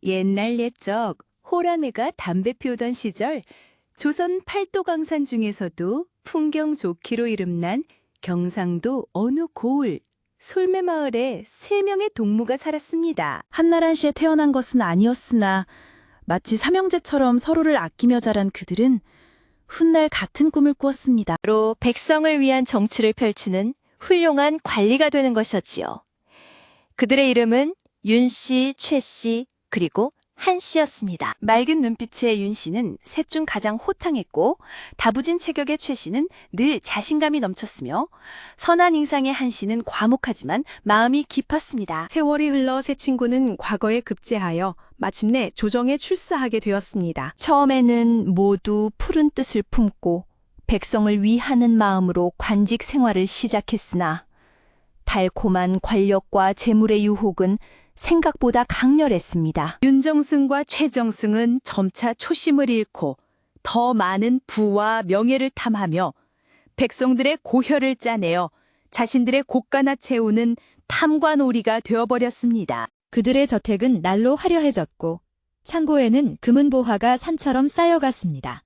옛날 옛적 호랑이가 담배 피우던 시절 조선 팔도강산 중에서도 풍경 좋기로 이름난 경상도 어느 고을 솔매마을에 3명의 동무가 살았습니다. 한나란 씨에 태어난 것은 아니었으나 마치 삼형제처럼 서로를 아끼며 자란 그들은 훗날 같은 꿈을 꾸었습니다. 로 백성을 위한 정치를 펼치는 훌륭한 관리가 되는 것이었지요. 그들의 이름은 윤 씨, 최 씨, 그리고 한 씨였습니다. 맑은 눈빛의 윤 씨는 셋 중 가장 호탕했고 다부진 체격의 최 씨는 늘 자신감이 넘쳤으며 선한 인상의 한 씨는 과묵하지만 마음이 깊었습니다. 세월이 흘러 세 친구는 과거에 급제하여 마침내 조정에 출사하게 되었습니다. 처음에는 모두 푸른 뜻을 품고 백성을 위하는 마음으로 관직 생활을 시작했으나 달콤한 권력과 재물의 유혹은 생각보다 강렬했습니다. 윤정승과 최정승은 점차 초심을 잃고 더 많은 부와 명예를 탐하며 백성들의 고혈을 짜내어 자신들의 곳가나 채우는 탐관오리가 되어버렸습니다. 그들의 저택은 날로 화려해졌고 창고에는 금은보화가 산처럼 쌓여갔습니다.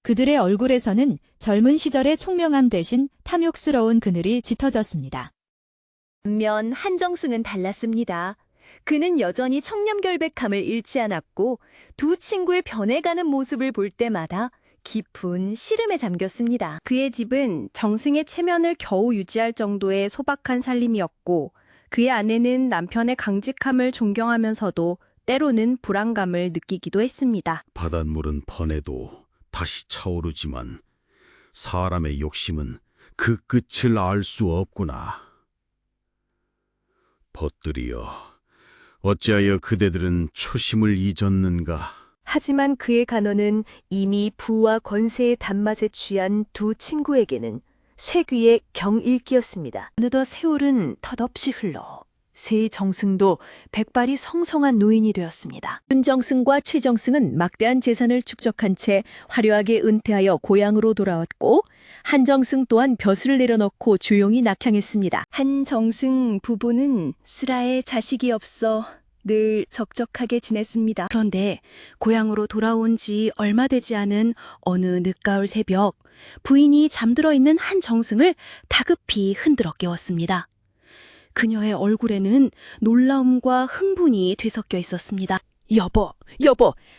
그들의 얼굴에서는 젊은 시절의 총명함 대신 탐욕스러운 그늘이 짙어졌습니다. 반면 한정승은 달랐습니다. 그는 여전히 청렴결백함을 잃지 않았고 두 친구의 변해가는 모습을 볼 때마다 깊은 시름에 잠겼습니다. 그의 집은 정승의 체면을 겨우 유지할 정도의 소박한 살림이었고 그의 아내는 남편의 강직함을 존경하면서도 때로는 불안감을 느끼기도 했습니다. 바닷물은 번해도 다시 차오르지만 사람의 욕심은 그 끝을 알 수 없구나. 벗들이여, 어찌하여 그대들은 초심을 잊었는가? 하지만 그의 간언은 이미 부와 권세의 단맛에 취한 두 친구에게는 쇠귀의 경일기였습니다. 어느덧 세월은 덧없이 흘러 세 정승도 백발이 성성한 노인이 되었습니다. 윤정승과 최정승은 막대한 재산을 축적한 채 화려하게 은퇴하여 고향으로 돌아왔고 한정승 또한 벼슬을 내려놓고 조용히 낙향했습니다. 한정승 부부는 슬아에 자식이 없어 늘 적적하게 지냈습니다. 그런데 고향으로 돌아온 지 얼마 되지 않은 어느 늦가을 새벽 부인이 잠들어 있는 한 정승을 다급히 흔들어 깨웠습니다. 그녀의 얼굴에는 놀라움과 흥분이 뒤섞여 있었습니다. 여보,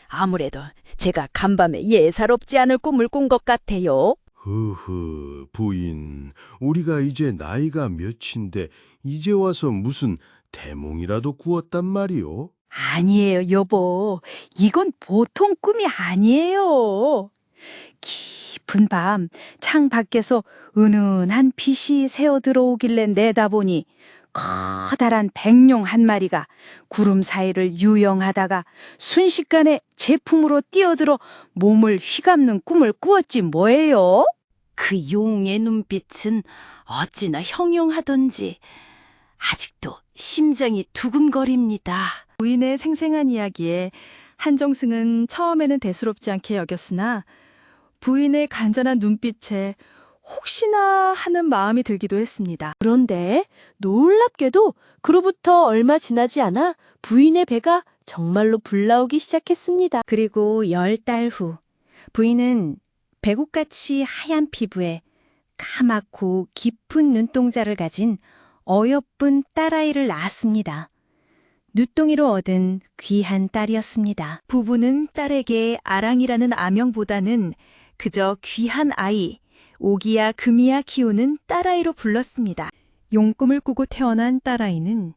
아무래도 제가 간밤에 예사롭지 않을 꿈을 꾼 것 같아요. 흐흐, 부인, 우리가 이제 나이가 몇인데 이제 와서 무슨 대몽이라도 꾸었단 말이오? 아니에요, 여보. 이건 보통 꿈이 아니에요. 깊은 밤 창 밖에서 은은한 빛이 새어 들어오길래 내다보니 커다란 백룡 한 마리가 구름 사이를 유영하다가 순식간에 제품으로 뛰어들어 몸을 휘감는 꿈을 꾸었지 뭐예요? 그 용의 눈빛은 어찌나 형용하던지 아직도 심장이 두근거립니다. 부인의 생생한 이야기에 한정승은 처음에는 대수롭지 않게 여겼으나 부인의 간절한 눈빛에 혹시나 하는 마음이 들기도 했습니다. 그런데 놀랍게도 그로부터 얼마 지나지 않아 부인의 배가 정말로 불나오기 시작했습니다. 그리고 10달 후 부인은 배국같이 하얀 피부에 까맣고 깊은 눈동자를 가진 어여쁜 딸아이를 낳았습니다. 늦둥이로 얻은 귀한 딸이었습니다. 부부는 딸에게 아랑이라는 아명보다는 그저 귀한 아이, 오기야 금이야 키우는 딸아이로 불렀습니다. 용꿈을 꾸고 태어난 딸아이는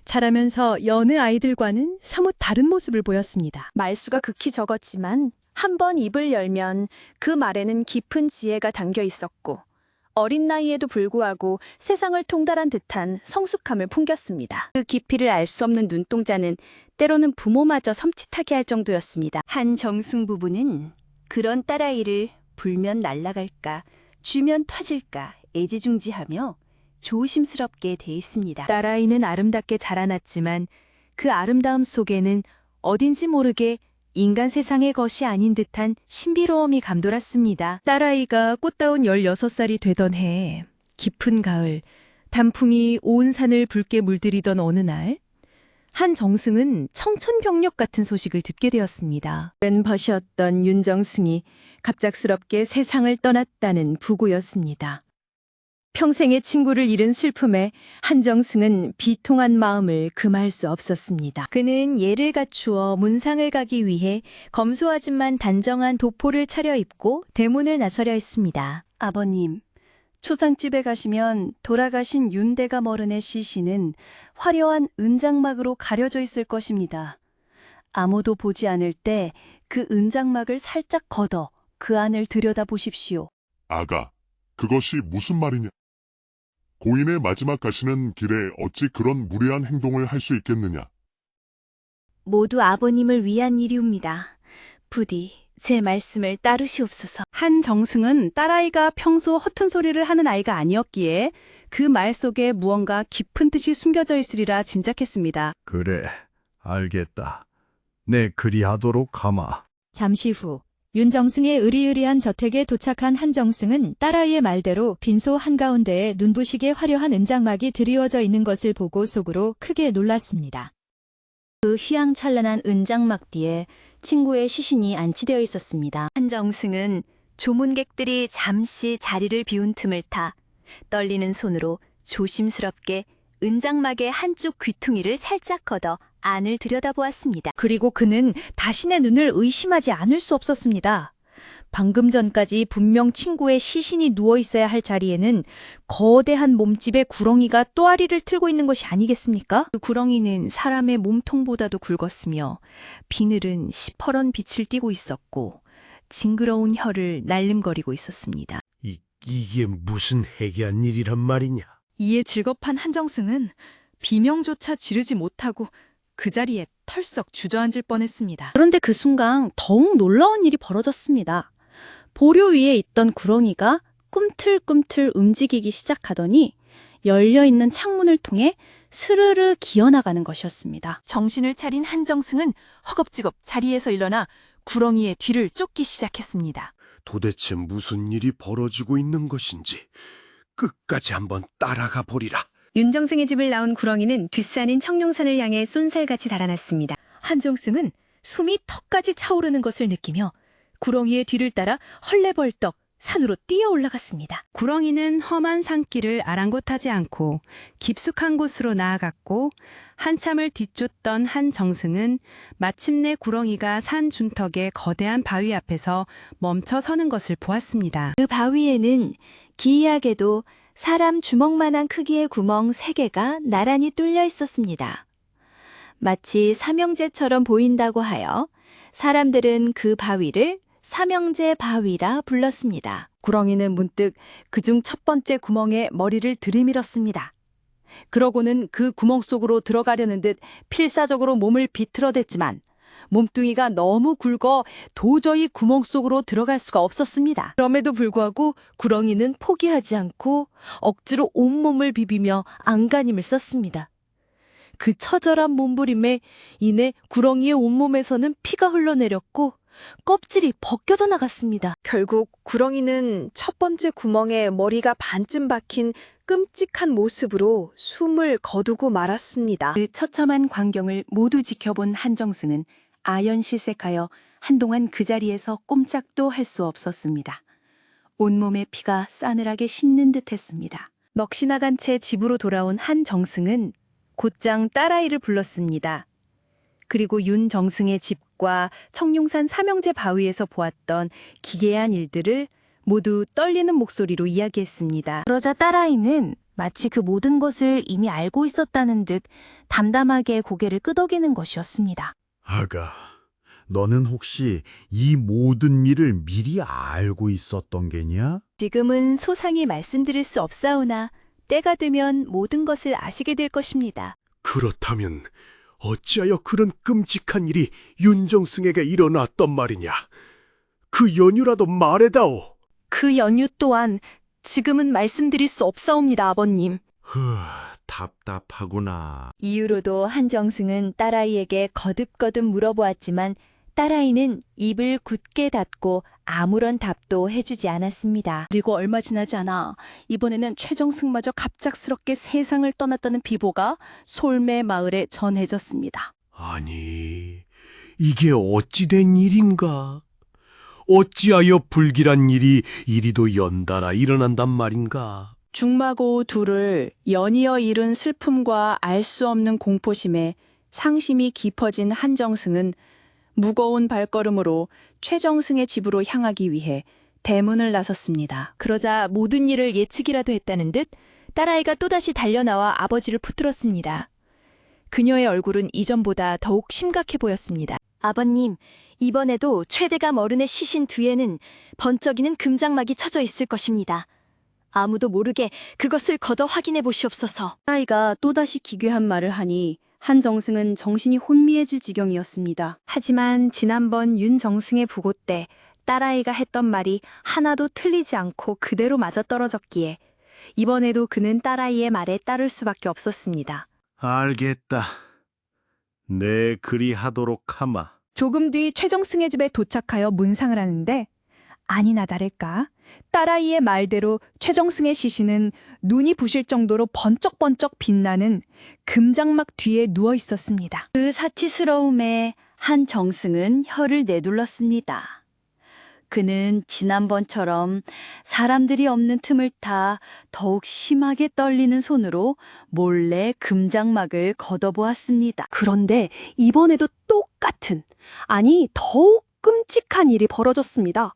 자라면서 여느 아이들과는 사뭇 다른 모습을 보였습니다. 말수가 극히 적었지만 한 번 입을 열면 그 말에는 깊은 지혜가 담겨 있었고 어린 나이에도 불구하고 세상을 통달한 듯한 성숙함을 풍겼습니다. 그 깊이를 알 수 없는 눈동자는 때로는 부모마저 섬찟하게 할 정도였습니다. 한정승 부부는 그런 딸아이를 불면 날아갈까 쥐면 터질까 애지중지하며 조심스럽게 대했습니다. 딸아이는 아름답게 자라났지만 그 아름다움 속에는 어딘지 모르게 인간 세상의 것이 아닌 듯한 신비로움이 감돌았습니다. 딸아이가 꽃다운 16살이 되던 해 깊은 가을 단풍이 온 산을 붉게 물들이던 어느 날 한정승은 청천벽력 같은 소식을 듣게 되었습니다. 오랜 벗이었던 윤정승이 갑작스럽게 세상을 떠났다는 부고였습니다. 평생의 친구를 잃은 슬픔에 한정승은 비통한 마음을 금할 수 없었습니다. 그는 예를 갖추어 문상을 가기 위해 검소하지만 단정한 도포를 차려입고 대문을 나서려 했습니다. 아버님, 초상집에 가시면 돌아가신 윤대감 어른의 시신은 화려한 은장막으로 가려져 있을 것입니다. 아무도 보지 않을 때 그 은장막을 살짝 걷어 그 안을 들여다보십시오. 아가, 그것이 무슨 말이냐? 고인의 마지막 가시는 길에 어찌 그런 무례한 행동을 할 수 있겠느냐? 모두 아버님을 위한 일이옵니다. 부디 제 말씀을 따르시옵소서. 한정승은 딸아이가 평소 허튼 소리를 하는 아이가 아니었기에 그 말 속에 무언가 깊은 뜻이 숨겨져 있으리라 짐작했습니다. 그래, 알겠다. 내 그리하도록 하마. 잠시 후 윤정승의 으리으리한 저택에 도착한 한정승은 딸아이의 말대로 빈소 한가운데에 눈부시게 화려한 은장막이 드리워져 있는 것을 보고 속으로 크게 놀랐습니다. 그 휘황찬란한 은장막 뒤에 친구의 시신이 안치되어 있었습니다. 한정승은 조문객들이 잠시 자리를 비운 틈을 타 떨리는 손으로 조심스럽게 은장막의 한쪽 귀퉁이를 살짝 걷어 안을 들여다보았습니다. 그리고 그는 자신의 눈을 의심하지 않을 수 없었습니다. 방금 전까지 분명 친구의 시신이 누워 있어야 할 자리에는 거대한 몸집의 구렁이가 또아리를 틀고 있는 것이 아니겠습니까? 그 구렁이는 사람의 몸통보다도 굵었으며 비늘은 시퍼런 빛을 띠고 있었고 징그러운 혀를 날름거리고 있었습니다. 이게 무슨 해괴한 일이란 말이냐? 이에 질겁한 한정승은 비명조차 지르지 못하고 그 자리에 털썩 주저앉을 뻔했습니다. 그런데 그 순간 더욱 놀라운 일이 벌어졌습니다. 보료 위에 있던 구렁이가 꿈틀꿈틀 움직이기 시작하더니 열려있는 창문을 통해 스르르 기어나가는 것이었습니다. 정신을 차린 한정승은 허겁지겁 자리에서 일어나 구렁이의 뒤를 쫓기 시작했습니다. 도대체 무슨 일이 벌어지고 있는 것인지 끝까지 한번 따라가 보리라. 윤정승의 집을 나온 구렁이는 뒷산인 청룡산을 향해 쏜살같이 달아났습니다. 한정승은 숨이 턱까지 차오르는 것을 느끼며 구렁이의 뒤를 따라 헐레벌떡 산으로 뛰어 올라갔습니다. 구렁이는 험한 산길을 아랑곳하지 않고 깊숙한 곳으로 나아갔고 한참을 뒤쫓던 한정승은 마침내 구렁이가 산 중턱의 거대한 바위 앞에서 멈춰 서는 것을 보았습니다. 그 바위에는 기이하게도 사람 주먹만한 크기의 구멍 3개가 나란히 뚫려 있었습니다. 마치 삼형제처럼 보인다고 하여 사람들은 그 바위를 삼형제 바위라 불렀습니다. 구렁이는 문득 그중 첫 번째 구멍에 머리를 들이밀었습니다. 그러고는 그 구멍 속으로 들어가려는 듯 필사적으로 몸을 비틀어댔지만 몸뚱이가 너무 굵어 도저히 구멍 속으로 들어갈 수가 없었습니다. 그럼에도 불구하고 구렁이는 포기하지 않고 억지로 온몸을 비비며 안간힘을 썼습니다. 그 처절한 몸부림에 인해 구렁이의 온몸에서는 피가 흘러내렸고 껍질이 벗겨져 나갔습니다. 결국 구렁이는 첫 번째 구멍에 머리가 반쯤 박힌 끔찍한 모습으로 숨을 거두고 말았습니다. 그 처참한 광경을 모두 지켜본 한정승은 아연실색하여 한동안 그 자리에서 꼼짝도 할 수 없었습니다. 온몸에 피가 싸늘하게 식는 듯했습니다. 넋이 나간 채 집으로 돌아온 한정승은 곧장 딸아이를 불렀습니다. 그리고 윤정승의 집과 청룡산 삼형제 바위에서 보았던 기괴한 일들을 모두 떨리는 목소리로 이야기했습니다. 그러자 딸아이는 마치 그 모든 것을 이미 알고 있었다는 듯 담담하게 고개를 끄덕이는 것이었습니다. 아가, 너는 혹시 이 모든 일을 미리 알고 있었던 게냐? 지금은 소상히 말씀드릴 수 없사오나 때가 되면 모든 것을 아시게 될 것입니다. 그렇다면 어찌하여 그런 끔찍한 일이 윤정승에게 일어났단 말이냐? 그 연유라도 말해다오. 그 연유 또한 지금은 말씀드릴 수 없사옵니다, 아버님. 답답하구나. 이후로도 한정승은 딸아이에게 거듭거듭 물어보았지만 딸아이는 입을 굳게 닫고 아무런 답도 해주지 않았습니다. 그리고 얼마 지나지 않아 이번에는 최정승마저 갑작스럽게 세상을 떠났다는 비보가 솔매 마을에 전해졌습니다. 아니, 이게 어찌 된 일인가? 어찌하여 불길한 일이 이리도 연달아 일어난단 말인가? 중마고 둘을 연이어 이룬 슬픔과 알 수 없는 공포심에 상심이 깊어진 한정승은 무거운 발걸음으로 최정승의 집으로 향하기 위해 대문을 나섰습니다. 그러자 모든 일을 예측이라도 했다는 듯 딸아이가 또다시 달려나와 아버지를 붙들었습니다. 그녀의 얼굴은 이전보다 더욱 심각해 보였습니다. 아버님, 이번에도 최대감 어른의 시신 뒤에는 번쩍이는 금장막이 쳐져 있을 것입니다. 아무도 모르게 그것을 걷어 확인해 보시옵소서. 딸아이가 또다시 기괴한 말을 하니 한정승은 정신이 혼미해질 지경이었습니다. 하지만 지난번 윤정승의 부고 때 딸아이가 했던 말이 하나도 틀리지 않고 그대로 맞아떨어졌기에 이번에도 그는 딸아이의 말에 따를 수밖에 없었습니다. 알겠다. 내 그리하도록 하마. 조금 뒤 최정승의 집에 도착하여 문상을 하는데 아니나 다를까 딸아이의 말대로 최정승의 시신은 눈이 부실 정도로 번쩍번쩍 빛나는 금장막 뒤에 누워 있었습니다. 그 사치스러움에 한정승은 혀를 내둘렀습니다. 그는 지난번처럼 사람들이 없는 틈을 타 더욱 심하게 떨리는 손으로 몰래 금장막을 걷어보았습니다. 그런데 이번에도 똑같은, 아니 더욱 끔찍한 일이 벌어졌습니다.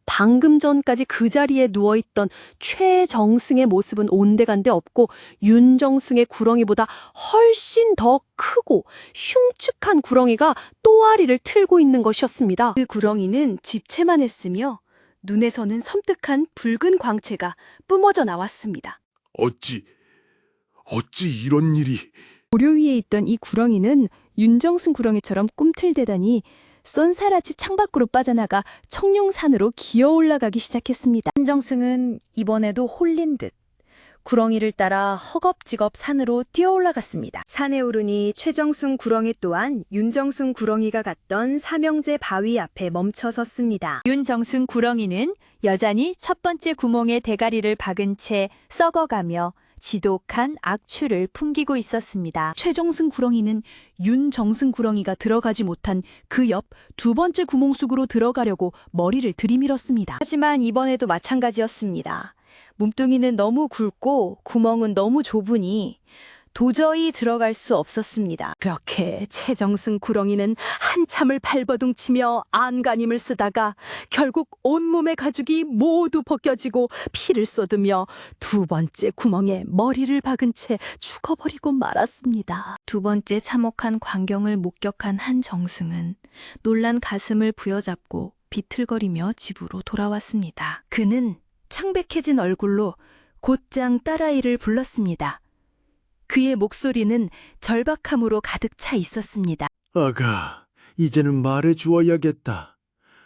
방금 전까지 그 자리에 누워있던 최정승의 모습은 온데간데 없고 윤정승의 구렁이보다 훨씬 더 크고 흉측한 구렁이가 또아리를 틀고 있는 것이었습니다. 그 구렁이는 집채만 했으며 눈에서는 섬뜩한 붉은 광채가 뿜어져 나왔습니다. 어찌 이런 일이... 고려 위에 있던 이 구렁이는 윤정승 구렁이처럼 꿈틀대더니 쏜살같이 창밖으로 빠져나가 청룡산으로 기어 올라가기 시작했습니다. 한정승은 이번에도 홀린 듯 구렁이를 따라 허겁지겁 산으로 뛰어 올라갔습니다. 산에 오르니 최정승 구렁이 또한 윤정승 구렁이가 갔던 삼형제 바위 앞에 멈춰 섰습니다. 윤정승 구렁이는 여전히 첫 번째 구멍에 대가리를 박은 채 썩어가며 지독한 악취를 풍기고 있었습니다. 최정승 구렁이는 윤정승 구렁이가 들어가지 못한 그 옆 두 번째 구멍 속으로 들어가려고 머리를 들이밀었습니다. 하지만 이번에도 마찬가지였습니다. 몸뚱이는 너무 굵고 구멍은 너무 좁으니 도저히 들어갈 수 없었습니다. 그렇게 최정승 구렁이는 한참을 발버둥치며 안간힘을 쓰다가 결국 온몸의 가죽이 모두 벗겨지고 피를 쏟으며 두 번째 구멍에 머리를 박은 채 죽어버리고 말았습니다. 두 번째 참혹한 광경을 목격한 한정승은 놀란 가슴을 부여잡고 비틀거리며 집으로 돌아왔습니다. 그는 창백해진 얼굴로 곧장 딸아이를 불렀습니다. 그의 목소리는 절박함으로 가득 차 있었습니다. 아가, 이제는 말해 주어야겠다.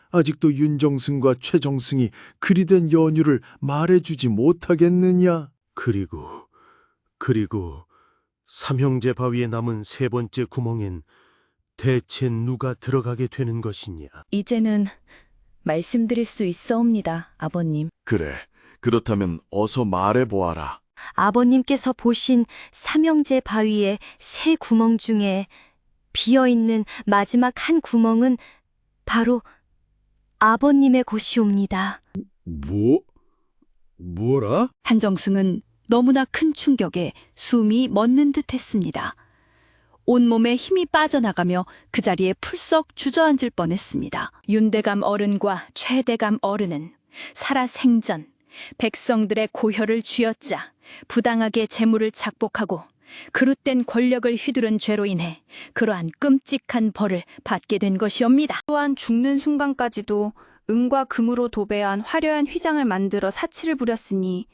아직도 윤정승과 최정승이 그리 된 연유를 말해주지 못하겠느냐? 그리고 삼형제 바위에 남은 세 번째 구멍엔 대체 누가 들어가게 되는 것이냐? 이제는 말씀드릴 수 있사옵니다, 아버님. 그래, 그렇다면 어서 말해보아라. 아버님께서 보신 삼형제 바위의 세 구멍 중에 비어있는 마지막 한 구멍은 바로 아버님의 곳이옵니다. 뭐라? 한정승은 너무나 큰 충격에 숨이 멎는 듯 했습니다. 온몸에 힘이 빠져나가며 그 자리에 풀썩 주저앉을 뻔했습니다. 윤대감 어른과 최대감 어른은 살아생전 백성들의 고혈을 쥐어짜 부당하게 재물을 착복하고 그릇된 권력을 휘두른 죄로 인해 그러한 끔찍한 벌을 받게 된 것이옵니다. 또한 죽는 순간까지도 은과 금으로 도배한 화려한 휘장을 만들어 사치를 부렸으니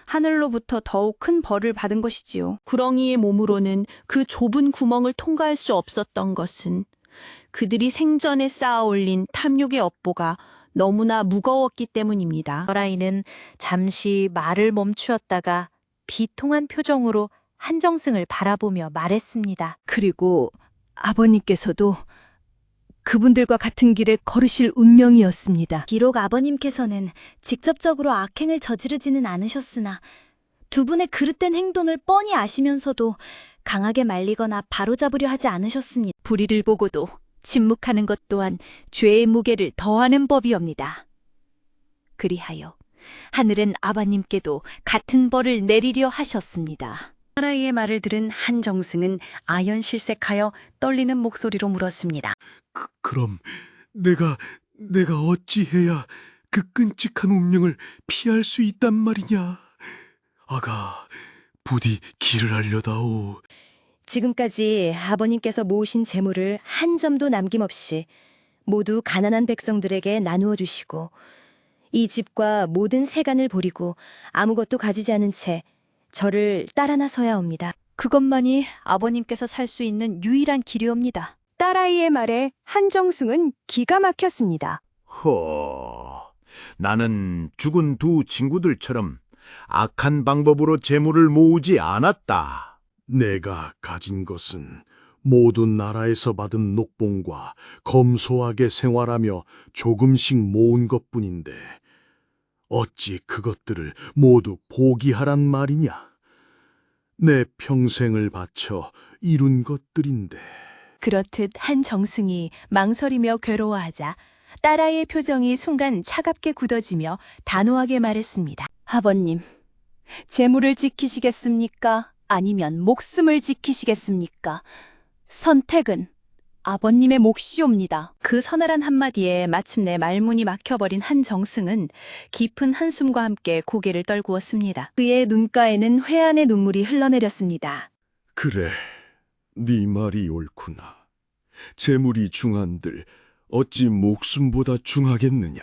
하늘로부터 더욱 큰 벌을 받은 것이지요. 구렁이의 몸으로는 그 좁은 구멍을 통과할 수 없었던 것은 그들이 생전에 쌓아올린 탐욕의 업보가 너무나 무거웠기 때문입니다. 딸아이는 잠시 말을 멈추었다가 비통한 표정으로 한정승을 바라보며 말했습니다. 그리고 아버님께서도 그분들과 같은 길에 걸으실 운명이었습니다. 비록 아버님께서는 직접적으로 악행을 저지르지는 않으셨으나 두 분의 그릇된 행동을 뻔히 아시면서도 강하게 말리거나 바로잡으려 하지 않으셨으니 불의를 보고도 침묵하는 것 또한 죄의 무게를 더하는 법이옵니다. 그리하여 하늘은 아버님께도 같은 벌을 내리려 하셨습니다. 딸아이의 말을 들은 한정승은 아연실색하여 떨리는 목소리로 물었습니다. 그럼 내가 어찌해야 그 끔찍한 운명을 피할 수 있단 말이냐? 아가, 부디 길을 알려다오. 지금까지 아버님께서 모으신 재물을 한 점도 남김없이 모두 가난한 백성들에게 나누어 주시고 이 집과 모든 세간을 버리고 아무것도 가지지 않은 채 저를 따라 나서야 옵니다. 그것만이 아버님께서 살 수 있는 유일한 길이옵니다. 딸아이의 말에 한정승은 기가 막혔습니다. 나는 죽은 두 친구들처럼 악한 방법으로 재물을 모으지 않았다. 내가 가진 것은 모든 나라에서 받은 녹봉과 검소하게 생활하며 조금씩 모은 것뿐인데 어찌 그것들을 모두 포기하란 말이냐? 내 평생을 바쳐 이룬 것들인데. 그렇듯 한정승이 망설이며 괴로워하자 딸아이의 표정이 순간 차갑게 굳어지며 단호하게 말했습니다. 아버님, 재물을 지키시겠습니까? 아니면 목숨을 지키시겠습니까? 선택은 아버님의 몫이옵니다. 그 서늘한 한마디에 마침내 말문이 막혀버린 한정승은 깊은 한숨과 함께 고개를 떨구었습니다. 그의 눈가에는 회한의 눈물이 흘러내렸습니다. 그래, 네 말이 옳구나. 재물이 중한들 어찌 목숨보다 중하겠느냐.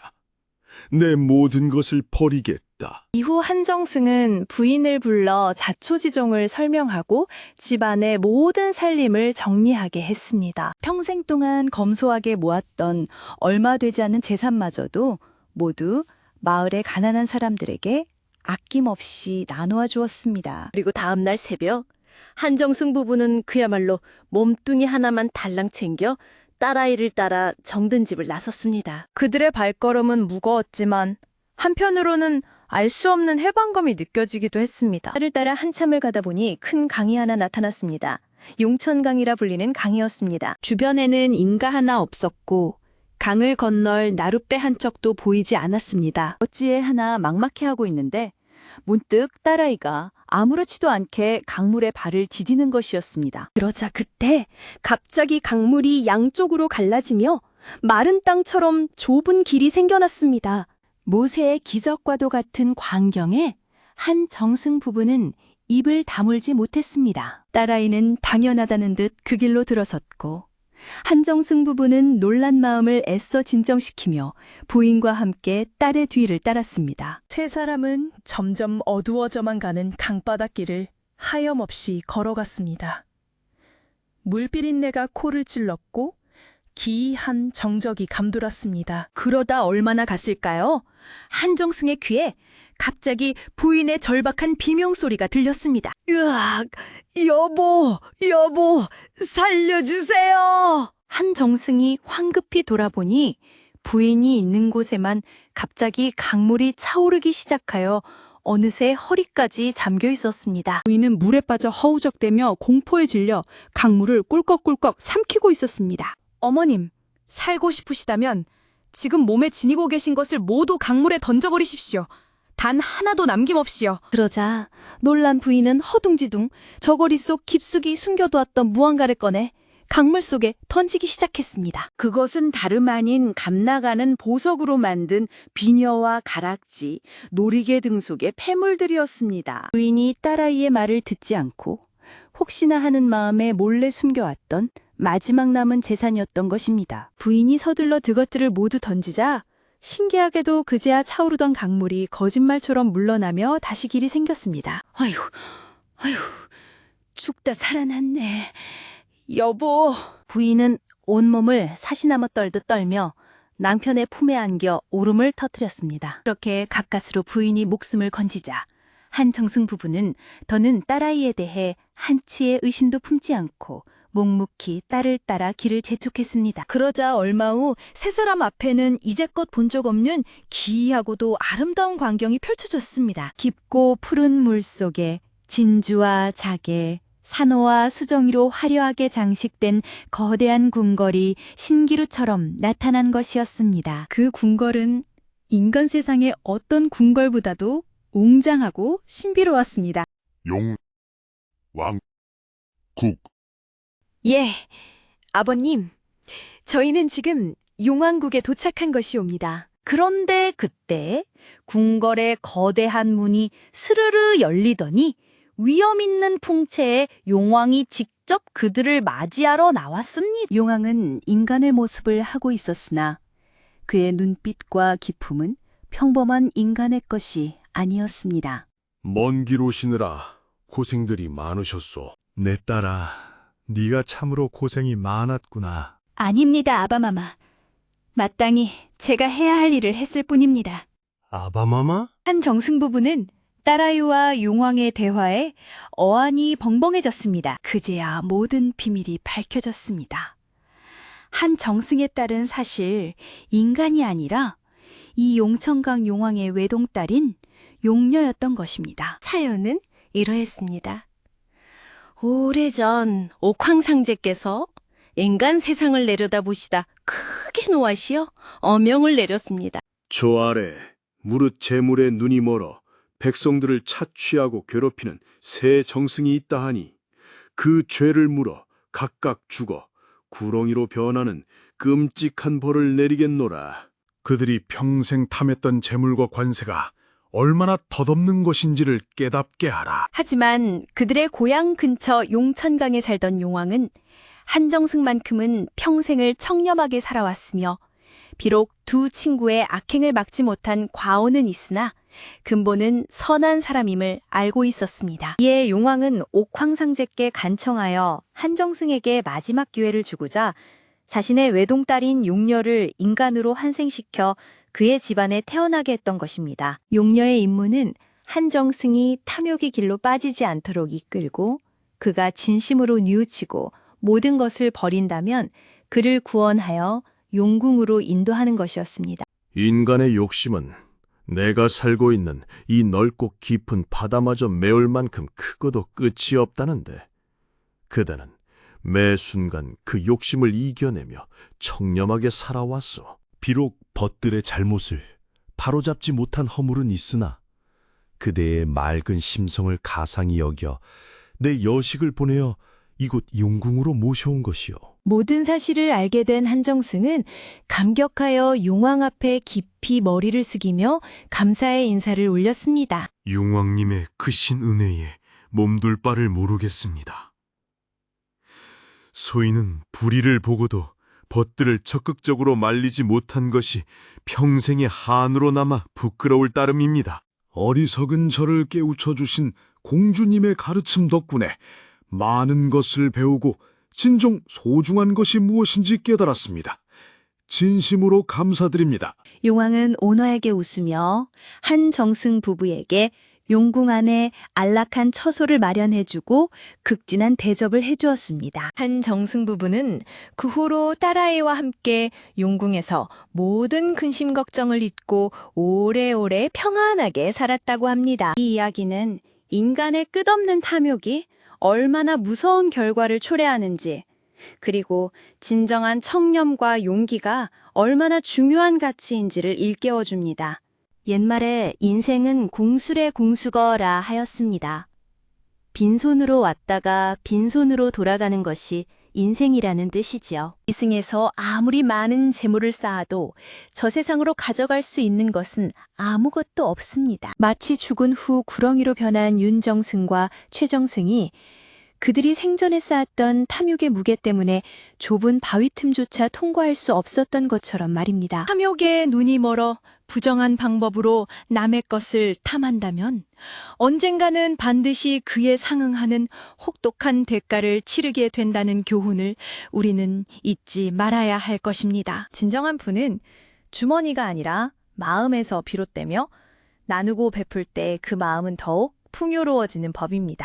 내 모든 것을 버리겠다. 이후 한정승은 부인을 불러 자초지종을 설명하고 집안의 모든 살림을 정리하게 했습니다. 평생 동안 검소하게 모았던 얼마 되지 않은 재산마저도 모두 마을의 가난한 사람들에게 아낌없이 나누어 주었습니다. 그리고 다음 날 새벽 한정승 부부는 그야말로 몸뚱이 하나만 달랑 챙겨 딸아이를 따라 정든 집을 나섰습니다. 그들의 발걸음은 무거웠지만 한편으로는 알 수 없는 해방감이 느껴지기도 했습니다. 딸을 따라 한참을 가다 보니 큰 강이 하나 나타났습니다. 용천강이라 불리는 강이었습니다. 주변에는 인가 하나 없었고 강을 건널 나룻배 한 척도 보이지 않았습니다. 어찌에 하나 막막해하고 있는데 문득 딸아이가 아무렇지도 않게 강물에 발을 디디는 것이었습니다. 그러자 그때 갑자기 강물이 양쪽으로 갈라지며 마른 땅처럼 좁은 길이 생겨났습니다. 모세의 기적과도 같은 광경에 한정승 부부는 입을 다물지 못했습니다. 딸아이는 당연하다는 듯 그 길로 들어섰고 한정승 부부는 놀란 마음을 애써 진정시키며 부인과 함께 딸의 뒤를 따랐습니다. 세 사람은 점점 어두워져만 가는 강바닥길을 하염없이 걸어갔습니다. 물비린내가 코를 찔렀고 기이한 정적이 감돌았습니다. 그러다 얼마나 갔을까요? 한정승의 귀에 갑자기 부인의 절박한 비명소리가 들렸습니다. 으악! 여보! 살려주세요! 한정승이 황급히 돌아보니 부인이 있는 곳에만 갑자기 강물이 차오르기 시작하여 어느새 허리까지 잠겨 있었습니다. 부인은 물에 빠져 허우적대며 공포에 질려 강물을 꿀꺽꿀꺽 삼키고 있었습니다. 어머님, 살고 싶으시다면 지금 몸에 지니고 계신 것을 모두 강물에 던져버리십시오. 단 하나도 남김없이요. 그러자 놀란 부인은 허둥지둥 저고리 속 깊숙이 숨겨두었던 무언가를 꺼내 강물 속에 던지기 시작했습니다. 그것은 다름 아닌 감나가는 보석으로 만든 비녀와 가락지, 놀이개 등 속의 폐물들이었습니다. 부인이 딸아이의 말을 듣지 않고 혹시나 하는 마음에 몰래 숨겨왔던 마지막 남은 재산이었던 것입니다. 부인이 서둘러 그것들을 모두 던지자 신기하게도 그제야 차오르던 강물이 거짓말처럼 물러나며 다시 길이 생겼습니다. 아휴, 죽다 살아났네. 여보. 부인은 온몸을 사시나무 떨듯 떨며 남편의 품에 안겨 울음을 터뜨렸습니다. 그렇게 가까스로 부인이 목숨을 건지자 한정승 부부는 더는 딸아이에 대해 한치의 의심도 품지 않고 묵묵히 딸을 따라 길을 재촉했습니다. 그러자 얼마 후 세 사람 앞에는 이제껏 본 적 없는 기이하고도 아름다운 광경이 펼쳐졌습니다. 깊고 푸른 물 속에 진주와 자개, 산호와 수정이로 화려하게 장식된 거대한 궁궐이 신기루처럼 나타난 것이었습니다. 그 궁궐은 인간 세상의 어떤 궁궐보다도 웅장하고 신비로웠습니다. 용, 왕, 국. 예, 아버님. 저희는 지금 용왕국에 도착한 것이옵니다. 그런데 그때 궁궐의 거대한 문이 스르르 열리더니 위험 있는 풍채에 용왕이 직접 그들을 맞이하러 나왔습니다. 용왕은 인간의 모습을 하고 있었으나 그의 눈빛과 기품은 평범한 인간의 것이 아니었습니다. 먼 길 오시느라 고생들이 많으셨소. 내 딸아, 네가 참으로 고생이 많았구나. 아닙니다, 아바마마. 마땅히 제가 해야 할 일을 했을 뿐입니다. 아바마마? 한정승 부부는 딸아이와 용왕의 대화에 어안이 벙벙해졌습니다. 그제야 모든 비밀이 밝혀졌습니다. 한정승의 딸은 사실 인간이 아니라 이 용천강 용왕의 외동딸인 용녀였던 것입니다. 사연은 이러했습니다. 오래전 옥황상제께서 인간 세상을 내려다보시다 크게 노하시어 어명을 내렸습니다. 저 아래 무릇 재물에 눈이 멀어 백성들을 착취하고 괴롭히는 새 정승이 있다 하니 그 죄를 물어 각각 죽어 구렁이로 변하는 끔찍한 벌을 내리겠노라. 그들이 평생 탐했던 재물과 관세가 얼마나 덧없는 것인지를 깨닫게 하라. 하지만 그들의 고향 근처 용천강에 살던 용왕은 한정승만큼은 평생을 청렴하게 살아왔으며 비록 두 친구의 악행을 막지 못한 과오는 있으나 근본은 선한 사람임을 알고 있었습니다. 이에 용왕은 옥황상제께 간청하여 한정승에게 마지막 기회를 주고자 자신의 외동딸인 용녀를 인간으로 환생시켜 그의 집안에 태어나게 했던 것입니다. 용녀의 임무는 한정승이 탐욕의 길로 빠지지 않도록 이끌고 그가 진심으로 뉘우치고 모든 것을 버린다면 그를 구원하여 용궁으로 인도하는 것이었습니다. 인간의 욕심은 내가 살고 있는 이 넓고 깊은 바다마저 메울 만큼 크고도 끝이 없다는데 그대는 매 순간 그 욕심을 이겨내며 청렴하게 살아왔소. 비록 벗들의 잘못을 바로잡지 못한 허물은 있으나 그대의 맑은 심성을 가상히 여겨 내 여식을 보내어 이곳 용궁으로 모셔온 것이요. 모든 사실을 알게 된 한정승은 감격하여 용왕 앞에 깊이 머리를 숙이며 감사의 인사를 올렸습니다. 용왕님의 크신 은혜에 몸둘 바를 모르겠습니다. 소인은 불의를 보고도 벗들을 적극적으로 말리지 못한 것이 평생의 한으로 남아 부끄러울 따름입니다. 어리석은 저를 깨우쳐 주신 공주님의 가르침 덕분에 많은 것을 배우고 진정 소중한 것이 무엇인지 깨달았습니다. 진심으로 감사드립니다. 용왕은 온화하게 웃으며 한정승 부부에게 용궁 안에 안락한 처소를 마련해주고 극진한 대접을 해주었습니다. 한정승 부부는 그 후로 딸아이와 함께 용궁에서 모든 근심 걱정을 잊고 오래오래 평안하게 살았다고 합니다. 이 이야기는 인간의 끝없는 탐욕이 얼마나 무서운 결과를 초래하는지, 그리고 진정한 청렴과 용기가 얼마나 중요한 가치인지를 일깨워줍니다. 옛말에 인생은 공술의 공수거라 하였습니다. 빈손으로 왔다가 빈손으로 돌아가는 것이 인생이라는 뜻이지요. 이승에서 아무리 많은 재물을 쌓아도 저 세상으로 가져갈 수 있는 것은 아무것도 없습니다. 마치 죽은 후 구렁이로 변한 윤정승과 최정승이 그들이 생전에 쌓았던 탐욕의 무게 때문에 좁은 바위 틈조차 통과할 수 없었던 것처럼 말입니다. 탐욕에 눈이 멀어 부정한 방법으로 남의 것을 탐한다면 언젠가는 반드시 그에 상응하는 혹독한 대가를 치르게 된다는 교훈을 우리는 잊지 말아야 할 것입니다. 진정한 부는 주머니가 아니라 마음에서 비롯되며 나누고 베풀 때 그 마음은 더욱 풍요로워지는 법입니다.